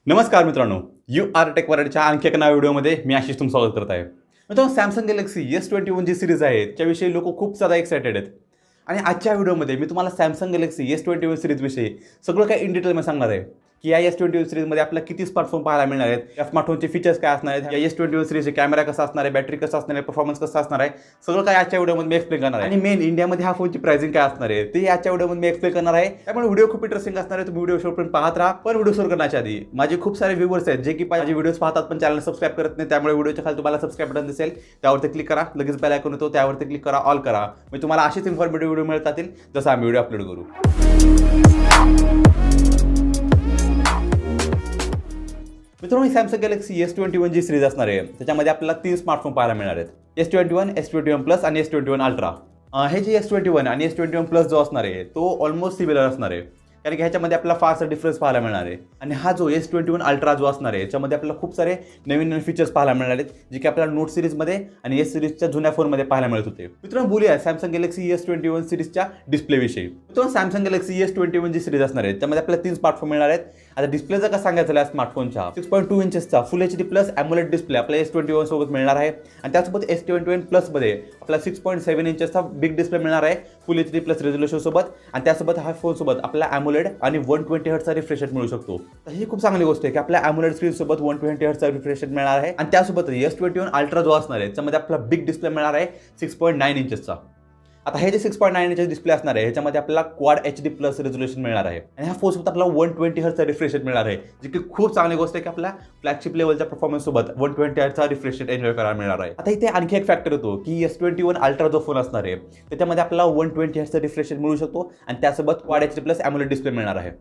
नमस्कार मित्रांनो, you R take वरच्या आणखी एका नव्या व्हिडिओमध्ये मी आशिष तुमचं स्वागत करत आहे. मित्रांनो, सॅमसंग गॅलेक्सी S21 जी सिरीज आहे त्याविषयी लोक खूप सारा एक्सायटेड आहेत आणि आजच्या व्हिडिओमध्ये मी तुम्हाला सॅमसंग गॅलेक्सी S21 सिरीजविषयी सगळं काही इन डिटेलमध्ये सांगणार आहे की या S21 सिरीजमध्ये आपल्याला किती स्मार्टफोन पाहायला मिळणार आहेत, या स्मार्टफोनचे फीचर्स काय असणार आहेत, या S21 सिरीजचे कॅमेरा कसा असणार आहे, बॅटरी कसं असणार आहे, परफॉर्मन्स कसा असणार आहे, सगळं काय आजच्या व्हिडिओमध्ये मी एक्सप्लेन करणार आहे. आणि मेन इंडियामध्ये हा फोनची प्राइसिंग काय असणार आहे ते आजच्या व्हिडिओमध्ये मी एक्सप्लेन करणार आहे. त्यामुळे व्हिडिओ खूप इंटरेस्टिंग असणार आहे. तुम्ही व्हिडिओ शेवटपर्यंत पाहत राहा. पण व्हिडिओ सुरू करण्याच्या आधी माझे खूप सारे व्ह्यूअर्स आहेत जे की माझे व्हिडिओज पाहतात पण चॅनल सबस्क्राईब करत नाही. त्यामुळे व्हिडिओच्या खाली तुम्हाला सबस्क्राईब बटन दिसेल, त्यावरती क्लिक करा. लगेच बेल आयकॉन येतो त्यावरती क्लिक करा, ऑल करा. म्हणजे तुम्हाला असेच इन्फॉर्मेटिव्ह व्हिडिओ मिळत जातील जसं आम्ही व्हिडिओ अपलोड करू. मित्रांनो, सॅमसंग गॅलेक्सी S21 जी सिरीज असणार आहे त्याच्यामध्ये आपल्याला 3 स्मार्टफोन पाहायला मिळणार आहेत. S21, S21 Plus आणि S21 Ultra. हे जे S21 आणि S21 Plus जो असणार आहे तो ऑलमोस्ट सिमिलर असणार आहे, कारण की ह्याच्यामध्ये आपल्याला फारसा डिफरन्स पाहायला मिळणार आहे. आणि हा जो S21 Ultra जो असणार आहे याच्यामध्ये आपल्याला खूप सारे नवीन नवीन फीचर्स पाहायला मिळणार आहेत जे की आपल्याला नोट सिरीजमध्ये आणि S सिरीजच्या जुन्या फोनमध्ये पाहायला मिळत होते. मित्रांनो, बोलूया सॅमसंग गॅलेक्सी S21 सिरीजच्या डिस्प्लेविषयी. मित्रांनो, सॅमसंग गॅलेक्सी S21 जी सिरीज असणार आहे त्यामध्ये आपल्याला 3 स्मार्टफोन मिळणार आहेत. आता डिस्प्लेचा का सांगायचं झालं स्मार्टफोनच्या 6.2 इंचेसचा full HD plus AMOLED display आपल्या S21 सोबत मिळणार आहे. आणि त्यासोबत S21 Plus मध्ये आपल्याला 6.7 इंचेसचा बिग डिस्प्ले मिळणार आहे फुल HD प्लस रेझोल्युशन सोबत. आणि त्यासोबत हा फोन सोबत आपल्याला AMOLED आणि 120 हर्ट्झचा रिफ्रेश रेट मिळू शकतो. तर ही खूप चांगली गोष्ट आहे की आपल्या AMOLED स्क्रीन सोबत 120 हर्ट्झचा रिफ्रेश रेट मिळणार आहे. आणि त्यासोबत S21 Ultra जो असणार आहे त्यामध्ये आपला बिग डिस्प्ले मिळणार आहे 6.9 इंचेसचा. आता हे जे 6.9 इंच डिस्प्ले असणार आहे ह्याच्यामध्ये आपल्याला क्वाड HD प्लस रेझोल्युशन मिळणार आहे. आणि ह्या फोनसोबत आपल्याला 120 हर्ट्झचा रिफ्रेश रेट मिळणार आहे, जी की खूप चांगली गोष्ट आहे की आपल्या फ्लॅगशिप लेवलच्या परफॉर्मन्स सोबत 120 हर्ट्झचा रिफ्रेश रेट एन्जॉय करायला मिळणार आहे. आता इथे आणखी एक फॅक्टर येतो की S21 Ultra जो फोन असणार आहे त्याच्यामध्ये आपल्याला 120 हर्ट्झचा रिफ्रेश रेट मिळू शकतो आणि त्यासोबत quad HD plus AMOLED display मिळणार आहे.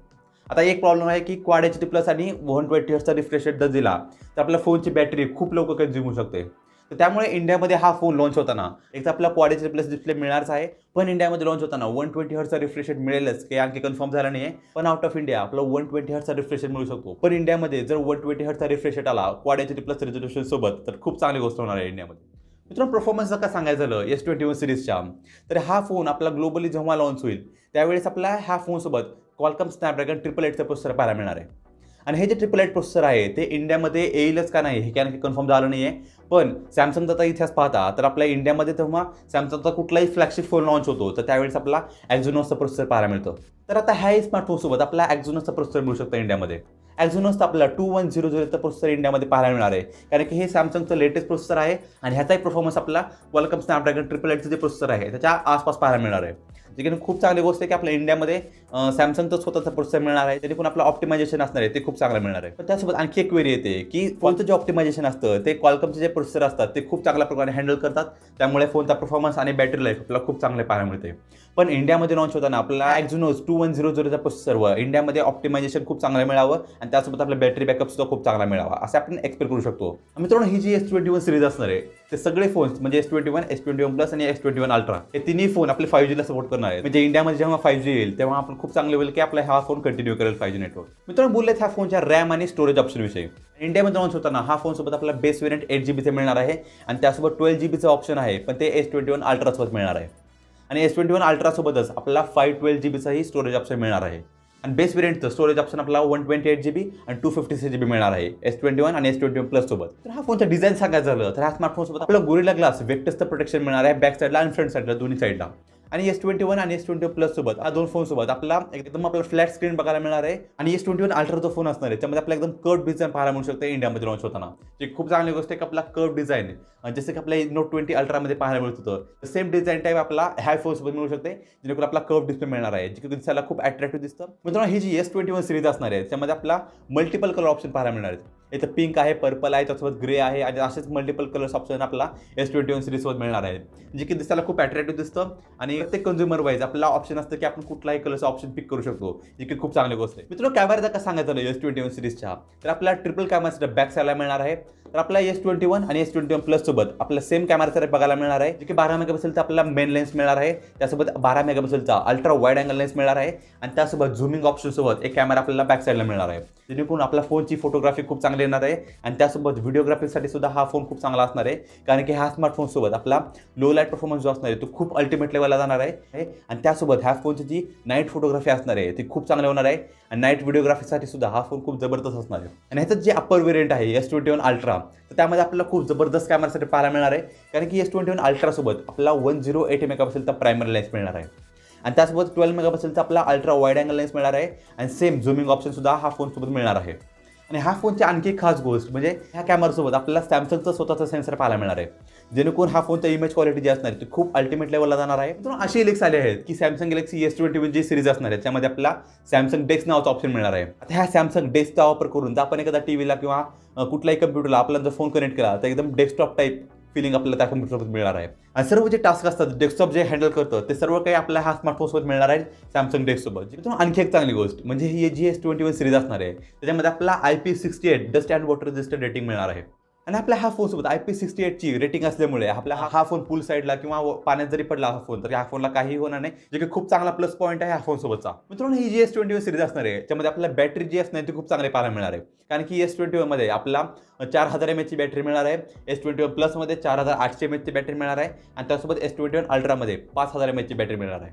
आता एक प्रॉब्लेम आहे की क्वाड HD प्लस आणि 120 हर्ट्झचा रिफ्रेश रेट जर दिला तर आपल्या फोनची बॅटरी खूप लवकर कन्झ्युम होऊ शकते. तर त्यामुळे इंडियामध्ये हा फोन लॉन्च होताना एक तर आपला क्वाड HD प्लस डिस्प्ले मिळणारच आहे, पण इंडियामध्ये लॉन्च होताना 120 हर्ट्झचा रिफ्रेश रेट मिळेलच काही आणखी कन्फर्म झाला नाही आहे. पण आउट ऑफ इंडिया आपला 120 हर्ट्झचा रिफ्रेश रेट मिळू शकतो. पण इंडियामध्ये जर 120 हर्ट्झचा रिफ्रेश रेट आला क्वाड HD प्लस रेझोल्युशन सोबत तर खूप चांगली गोष्ट होणार आहे इंडियामध्ये. मित्रांनो, परफॉर्मन्स जर का सांगायचं झालं S21 सिरीजच्या तर हा फोन आपला ग्लोबली जेव्हा लॉन्च होईल त्यावेळेस आपला ह्या फोनसोबत Qualcomm Snapdragon 888चं प्रोसेसर पाहायला मिळणार आहे. आणि हे जे 888 प्रोसेसर आहे ते इंडियामध्ये येईलच का नाही हे काय कन्फर्म झालं नाही आहे. पण सॅमसंगचा आता इतिहास पाहता तर आपल्या इंडियामध्ये तेव्हा सॅमसंगचा कुठलाही फ्लॅगशिप फोन लॉन्च होतो तर त्यावेळेस आपला Exynosचा प्रोसेसर पाहायला मिळतं. तर आता ह्या स्मार्टफोनसोबत आपला Exynosचा प्रोसेसर मिळू शकतो इंडियामध्ये. Exynosचा आपल्याला 2100चा प्रोसेसर इंडियामध्ये पाहायला मिळणार आहे, कारण की हे सॅमसंगचं लेटेस्ट प्रोसेसर आहे आणि ह्याचाही परफॉर्मन्स आपला Qualcomm Snapdragon 888चं जे प्रोसेसर आहे त्याच्या आसपास पाहायला मिळणार आहे. जे की खूप चांगली गोष्ट आहे की आपल्या इंडियामध्ये सॅमसंगचं स्वतःचा प्रोसेसर मिळणार आहे, तरी पण आपलं ऑप्टिमायझेशन असणार आहे ते खूप चांगलं मिळणार आहे. पण त्यासोबत आणखी एक क्वेरी येते की फोनचं जे ऑप्टिमायझेशन असतं ते Qualcommचे जे प्रोसेसर असतात ते खूप चांगल्या प्रकारे हँडल करतात, त्यामुळे फोनचा परफॉर्मन्स आणि बॅटरी लाईफ आपल्याला खूप चांगले पाहायला मिळते. पण इंडियामध्ये लॉन्च होताना आपला Exynos 2100चा प्रोसेसरवर इंडियामध्ये ऑप्टिमायझेशन खूप चांगलं मिळावं आणि त्यासोबत आपला बॅटरी बॅकअप सुद्धा खूप चांगला मिळावा असं आपण एक्सपेक्ट करू शकतो. मित्रांनो, ही जी S21 सिरीज असणार आहे ते सगळे फोन्स म्हणजे S21, S21 Plus आणि S21 Ultra हे तिन्ही फोन आपले 5G ला सपोर्ट करणार आहेत. म्हणजे इंडियामध्ये जेव्हा 5G येईल तेव्हा आपण खूप चांगले होईल की आपला हा फोन कंटिन्यू करेल 5G नेटवर्क. मित्रांनो, बोललेत ह्या फोनच्या रॅम आणि स्टोरेज ऑप्शन विषयी. इंडियामध्ये लॉन्च होताना हा फोन सोबत आपल्याला बेस वेरियंट 8GB मिळणार आहे आणि त्यासोबत 12GB ऑप्शन आहे, पण ते S21 Ultra सोबत मिळणार आहे. आणि S21 Ultra सोबतच आपल्याला 512GB स्टोरेज ऑप्शन मिळणार आहे. आणि बेस वेरियंटचं स्टोरेज ऑप्शन आपल्याला 128GB आणि 256GB मिळणार आहे S21 आणि S21 Plus सोबत. तर हा फोनचा डिझाईन सांगायचं झालं तर ह्या स्मार्टफोन सोबत आपल्याला गोरिल्ला ग्लास वेक्टर्सचं प्रोटेक्शन मिळणार आहे बॅक साईडला आणि फ्रंट साईडला दोन्ही साईडला. आणि S21 आणि S21 Plus सोबत या दोन फोनसोबत आपल्याला एकदम आपल्याला फ्लॅट स्क्रीन बघायला मिळणार आहे. आणि S21 Ultra जो फोन असणार आहे त्यामध्ये आपल्याला एकदम कर्व डिझाईन पाहायला मिळू शकते इंडियामध्ये लॉन्च होताना, जी खूप चांगली गोष्ट आहे की आपला कर्व डिझाईन जसं की आपल्या Note 20 Ultraमध्ये पाहायला मिळत होतं सेम डिझाईन टाईप आपला ह्या फोनसोबत मिळू शकते, जेणेकरून आपला कर्व डिस्प्ले मिळणार आहे जे की दिसायला खूप अट्रॅक्टिव्ह दिसतं. मित्रांनो, ही जी S21 सिरीज असणार आहे त्यामध्ये आपला मल्टिपल कलर ऑप्शन पाहायला मिळणार आहेत. इथं पिंक आहे, पर्पल आहे, त्यासोबत ग्रे आहे आणि असेच मल्टिपल कलर्स ऑप्शन आपला S21 सिरीजसोबत मिळणार आहे, जे की दिसायला खूप अट्रॅक्टिव्ह दिसतं. आणि प्रत्येक कन्झ्युमर वाईज आपला ऑप्शन असतं की आपण कुठलाही कलरचा ऑप्शन पिक करू शकतो, जी की खूप चांगली गोष्ट आहे. मित्रांनो, कॅमेरा जर का सांगायचं झालं S21 सिरीजच्या तर आपल्याला ट्रिपल कॅमेरा बॅक साईडला मिळणार आहे तर आपला S21 आणि S21 प्लस सोबत आपल्याला सेम कॅमेरा सेटअप बघायला मिळणार आहे, जे की 12 मेगापिक्सेलचा आपल्याला मेन लेन्स मिळणार आहे, त्यासोबत 12 मेगापिक्सेलचा अल्ट्रा वाईड अँगल लेन्स मिळणार आहे आणि त्यासोबत झूमिंग ऑप्शन सोबत एक कॅमेरा आपल्याला बॅक साईडला मिळणार आहे, जेणेकरून आपल्या फोनची फोटोग्राफी खूप चांगली येणार आहे आणि त्यासोबत व्हिडिओग्राफीसाठी सुद्धा हा फोन खूप चांगला असणार आहे, कारण की ह्या स्मार्टफोन सोबत आपला लो लाईट परफॉर्मन्स जो असणार आहे तो खूप अल्टिमेट लेवलला जाणार आहे आणि त्यासोबत ह्या फोनची जी नाईट फोटोग्राफी असणार आहे ती खूप चांगली होणार आहे आणि नाईट व्हिडिओग्राफीसाठी सुद्धा हा फोन खूप जबरदस्त असणार आहे. आणि ह्याचं जे अप्पर वेरियंट आहे S21 अल्ट्रा, तर त्यामध्ये आपल्याला खूप जबरदस्त कॅमेरासाठी पाहायला मिळणार आहे, कारण की S21 अल्ट्रा सोबत आपला 108 मेगापिक्सेलचा प्रायमरी लेन्स मिळणार आहे आणि त्यासोबत 12 मेगापिक्सेलचा आपला अल्ट्रा वाईड अँगल लेन्स मिळणार आहे आणि सेम झूमिंग ऑप्शन सुद्धा हा फोनसोबत मिळणार आहे. आणि ह्या फोनची आणखी एक खास गोष्ट म्हणजे ह्या कॅमेरासोबत आपल्याला सॅमसंगचं स्वतःचं सेन्सर पाहायला मिळणार आहे, जेणेकरून हा फोनचा इमेज क्वालिटी जी असणार आहे ती खूप अल्टिमेट लेवलला जाणार आहे. तर अशी लिक्स आले आहेत की सॅमसंग गॅलेक्सी S21 जी सिरीज असणार आहे त्यामध्ये आपल्याला सॅमसंग डेस्क नावाचा ऑप्शन मिळणार आहे. आता ह्या सॅमसंग डेस्कचा वापर करून जर आपण एखादा टीव्हीला किंवा कुठल्याही कम्प्युटरला आपला जर फोन कनेक्ट केला तर एकदम डेस्कटॉप टाईप फिलिंग आपल्याला त्या कम्प्युटरसोबत मिळणार आहे आणि सर्व जे टास्क असतात डेस्कटॉप जे हँडल करतं ते सर्व काही आपल्या ह्या स्मार्टफोनसोबत मिळणार आहे सॅमसंग डेस्कसोबत. जिथून आणखी एक चांगली गोष्ट म्हणजे ही जी S21 सिरीज असणार आहे त्याच्यामध्ये आपल्याला IP68 dust and water resistant rating मिळणार आहे आणि आपल्या हा फोनसोबत IP68 ची रेटिंग असल्यामुळे आपला हा फोन पूल साईडला किंवा पाण्यात जरी पडला हा फोन तर ह्या फोनला काही होणार नाही, जे की खूप चांगला प्लस पॉईंट आहे ह्या फोनसोबतचा. मित्रांनो ही जी S21 सिरीज असणार आहे त्यामध्ये आपल्याला बॅटरी जी असणार ती खूप चांगली पाहायला मिळणार आहे, कारण की S21 मध्ये आपला 4000 mAh ची बॅटरी मिळणार आहे, S21 प्लस मध्ये 4800 mAh ची बॅटरी मिळणार आहे आणि त्यासोबत S21 अल्ट्रा मध्ये 5000 mAh ची बॅटरी मिळणार आहे.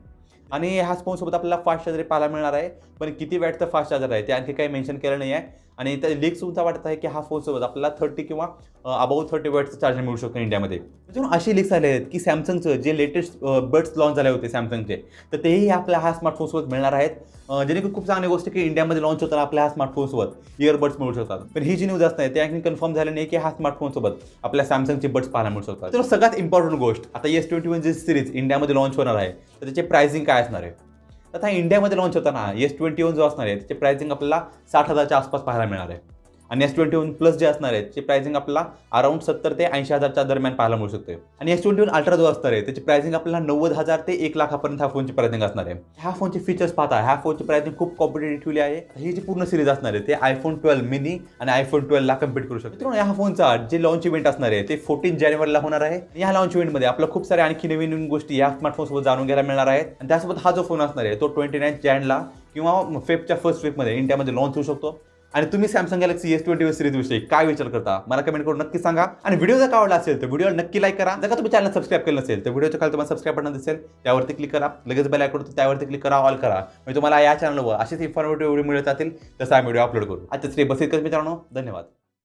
आणि ह्या फोनसोबत आपल्याला फास्ट चार्जर पाहायला मिळणार आहे, पण किती वॅटचं फास्ट चार्जर आहे ते आणखी काही मेन्शन केलं नाही आहे आणि त्या लीक सुद्धा वाटत आहे की हा फोनसोबत आपल्याला 30 किंवा अबाव 30 वॅटचं चार्जर मिळू शकतं इंडियामध्ये. त्याच्यामुळे अशी लीक्स आले आहेत की सॅमसंगचं जे लेटेस्ट बड्स लॉन्च झाले होते सॅमसंगचे तर तेही आपल्या ह्या स्मार्टफोनसोबत मिळणार आहेत, जेणेकरून खूप चांगली गोष्ट की इंडियामध्ये लॉन्च होताना आपल्या ह्या स्मार्टफोनसोबत इयरबड्स मिळू शकतात. पण ही जी न्यूज असते ते आणखी कन्फर्म झाले नाही की ह्या स्मार्टफोनसोबत आपल्या सॅमसंगचे बड्स पाहायला मिळू शकतात. तर सगळ्यात इम्पॉर्टंट गोष्ट आता S21 जी सिरीज इंडियामध्ये लॉन्च होणार आहे तर त्याचे प्राइसिंग काय असणार आहे. आता इंडियामध्ये लॉन्च होताना S21 जो असणार आहे त्याची प्राइसिंग आपल्याला 60,000च्या आसपास पाहायला मिळणार आहे आणि S21 प्लस जे असणार आहे त्याची प्राइसिंग आपल्याला अराउंड 70 ते 80,000च्या दरम्यान पाहायला मिळू शकते आणि S21 अल्ट्रा जो असणार आहे त्याची प्राइसिंग आपल्याला 90,000 ते 1,00,000पर्यंत ह्या फोनची प्राइसिंग असणार आहे. ह्या फोनचे फीचर्स पाहता ह्या फोनची प्राइसिंग खूप कॉम्पिटेटिव्हली आहे. ही जी पूर्ण सिरीज असणार आहे ते iPhone 12 मिनी आणि iPhone 12 ला कम्पीट करू शकते. मित्रांनो ह्या फोनचा जे लॉन्च इव्हेंट असणार आहे ते 14 जानेवारीला होणार आहे. या लॉन्च इव्हेंटमध्ये आपल्याला खूप साऱ्या आणखी नवीन नवीन गोष्टी या स्मार्टफोनसोबत जाणून घ्यायला मिळणार आहेत आणि त्यासोबत हा जो फोन असणार आहे तो 29 जानेला किंवा फेबच्या फर्स्ट वीकमध्ये इंडियामध्ये लॉन्च होऊ शकतो. आणि तुम्ही सॅमसंग गॅलेक्सी S21 सिरीज विषयी काय विचार करता मला कमेंट करून नक्की सांगा आणि व्हिडिओ जर आवडला असेल तर व्हिडिओला नक्की लाईक करा. जर का तुम्ही चॅनल सबस्क्राईब केलं नसेल तर व्हिडिओच्या खाली तुम्हाला सबस्क्राईब बटन दिसेल त्यावरती क्लिक करा, लगेच बेल आयकॉन त्यावरती क्लिक करा, ऑल करा, म्हणजे तुम्हाला या चॅनलवर अशीच इन्फॉर्मेटिव्ह व्हिडिओ मिळत जातील तसा व्हिडिओ अपलोड करू. आजच्या बस इतकंच मित्रांनो, धन्यवाद.